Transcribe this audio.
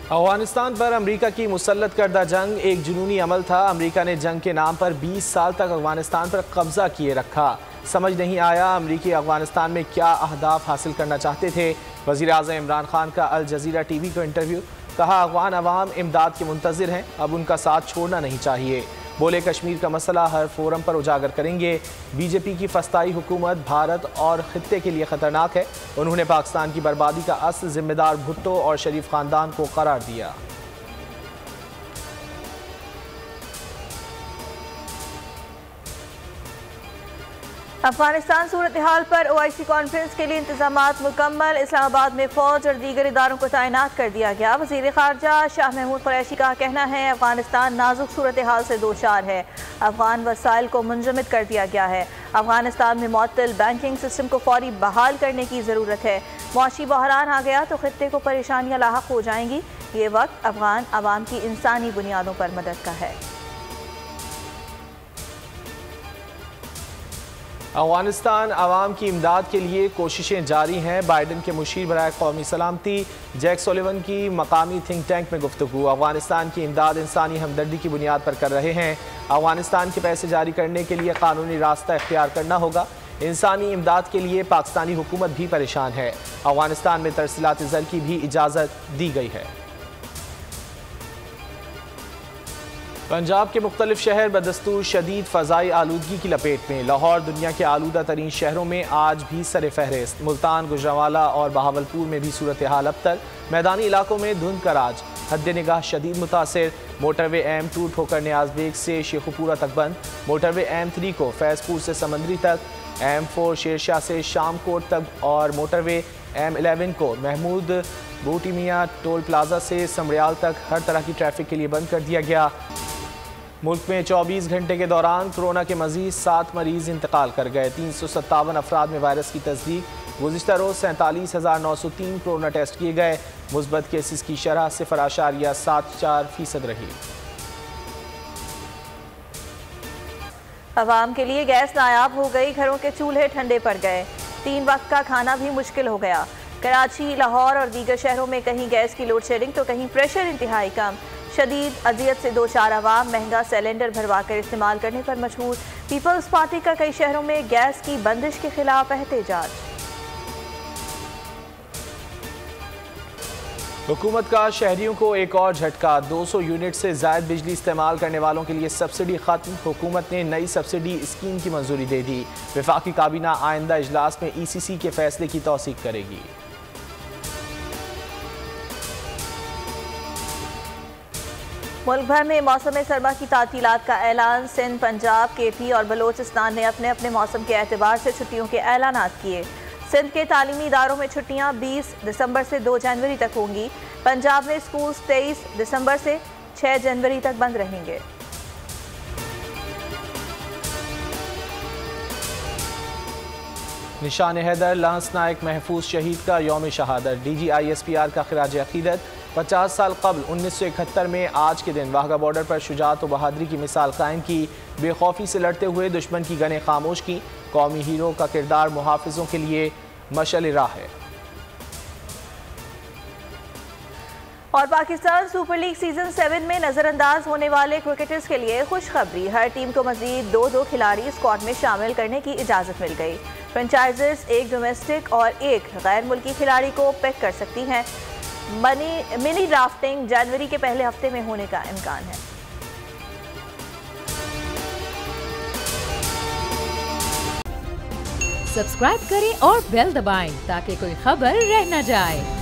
अफगानिस्तान पर अमेरिका की मुसल्लत करदा जंग एक जुनूनी अमल था। अमेरिका ने जंग के नाम पर 20 साल तक अफगानिस्तान पर कब्जा किए रखा। समझ नहीं आया अमेरिकी अफगानिस्तान में क्या अहदाफ हासिल करना चाहते थे। वज़ीर आज़म इमरान खान का अल जज़ीरा टीवी को इंटरव्यू, कहा अफगान अवाम इमदाद के मुंतज़िर हैं, अब उनका साथ छोड़ना नहीं चाहिए। बोले कश्मीर का मसला हर फोरम पर उजागर करेंगे। बीजेपी की फस्ताई हुकूमत भारत और खित्ते के लिए ख़तरनाक है। उन्होंने पाकिस्तान की बर्बादी का असल जिम्मेदार भुट्टो और शरीफ ख़ानदान को करार दिया। अफगानिस्तान सूरत हाल पर OIC कॉन्फ्रेंस के लिए इंतजामात मुकम्मल। इस्लामाबाद में फ़ौज और दीगर इदारों को तैनात कर दिया गया। वज़ीर ख़ारजा शाह महमूद कुरैशी का कहना है अफगानिस्तान नाजुक सूरत हाल से दो चार है। अफगान वसाइल को मुंजमद कर दिया गया है। अफगानिस्तान में मुअत्तल बैंकिंग सिस्टम को फौरी बहाल करने की ज़रूरत है। मुआशी बहरान आ गया तो खित्ते को परेशानियाँ लाहक हो जाएंगी। ये वक्त अफगान अवाम की इंसानी बुनियादों पर मदद का है। अफगानिस्तान अवाम की इमदाद के लिए कोशिशें जारी हैं। बाइडन के मुशीर बराए कौमी सलामती जैक सोलिवन की मकामी थिंक टैंक में गुफ्तगू, अफगानिस्तान की इमदाद इंसानी हमदर्दी की बुनियाद पर कर रहे हैं। अफगानिस्तान के पैसे जारी करने के लिए कानूनी रास्ता इख्तियार करना होगा। इंसानी इमदाद के लिए पाकिस्तानी हुकूमत भी परेशान है। अफगानिस्तान में तरसीलात ज़र की भी इजाज़त दी गई है। पंजाब के मुख्तलिफ शहर बदस्तूर शदीद फ़ज़ाई आलूदगी की लपेट में। लाहौर दुनिया के आलूदा तरीन शहरों में आज भी सर फहरिस्त। मुल्तान, गुजरांवाला और बहावलपुर में भी सूरत हाल अबतर। मैदानी इलाकों में धुंध का राज, हद निगाह शदीद मुतासिर। मोटरवे M2 ठोकर न्याज बेग से शेखुपुरा तक बंद। मोटरवे M3 को फैज़पुर से समंदरी तक, M4 शेरशाह से शामकोट तक और मोटरवे M11 को महमूद बूटी मियाँ टोल प्लाजा से समरियाल तक हर तरह की ट्रैफिक के लिए बंद कर दिया गया। मुल्क में 24 घंटे के दौरान कोरोना के मजीद 7 मरीज इंतकाल कर गए। 357 अफराद में वायरस की तस्दीक। गुज़िश्ता रोज़ 47,903 कोरोना टेस्ट किए गए। मुस्बत केसेस की शरह 0.74% रही। अवाम के लिए गैस नायाब हो गई, घरों के चूल्हे ठंडे पड़ गए। 3 वक्त का खाना भी मुश्किल हो गया। कराची, लाहौर और दीगर शहरों में कहीं गैस की लोड शेडिंग तो कहीं प्रेशर इंतहाई कम। शदीद अजियत से दो चार अवाम महंगा सिलेंडर भरवा कर इस्तेमाल करने पर मजबूर। पीपल्स पार्टी का कई शहरों में गैस की बंदिश के खिलाफ एहतजाज। हुकूमत का शहरियों को एक और झटका, 200 यूनिट से ज़ायद बिजली इस्तेमाल करने वालों के लिए सब्सिडी खत्म। हुकूमत ने नई सब्सिडी स्कीम की मंजूरी दे दी। वफाकी काबीना आइंदा इजलास में ECC के फैसले की तौसीक करेगी। मुल्क भर में मौसम सरमा की तातीलात का ऐलान। सिंध, पंजाब, KP और बलोचिस्तान ने अपने अपने मौसम के एतबार से छुट्टियों के ऐलानात किए। सिंध के तालीमी इदारों में छुट्टियां 20 दिसंबर से 2 जनवरी तक होंगी। पंजाब में स्कूल 23 दिसंबर से 6 जनवरी तक बंद रहेंगे। निशान हैदर लांस नायक महफूज शहीद का यौम शहादत। DG ISPR का खिराज अकीदत। 50 साल कबल 1971 में आज के दिन वाघा बॉर्डर पर शुजाअत व बहादुरी की मिसाल कायम की। बेखौफी से लड़ते हुए दुश्मन की गनें खामोश की। कौमी हीरो का किरदार मुहाफिजों के लिए मशअल राह है। और पाकिस्तान सुपर लीग सीजन 7 में नजरअंदाज होने वाले क्रिकेटर्स के लिए खुशखबरी, हर टीम को मजीद 2 खिलाड़ी स्क्वाड में शामिल करने की इजाजत मिल गई। फ्रेंचाइजर्स एक डोमेस्टिक और एक गैर मुल्की खिलाड़ी को पिक कर सकती हैं। मिनी ड्राफ्टिंग जनवरी के पहले हफ्ते में होने का इम्कान है। सब्सक्राइब करें और बेल दबाएं ताकि कोई खबर रह न जाए।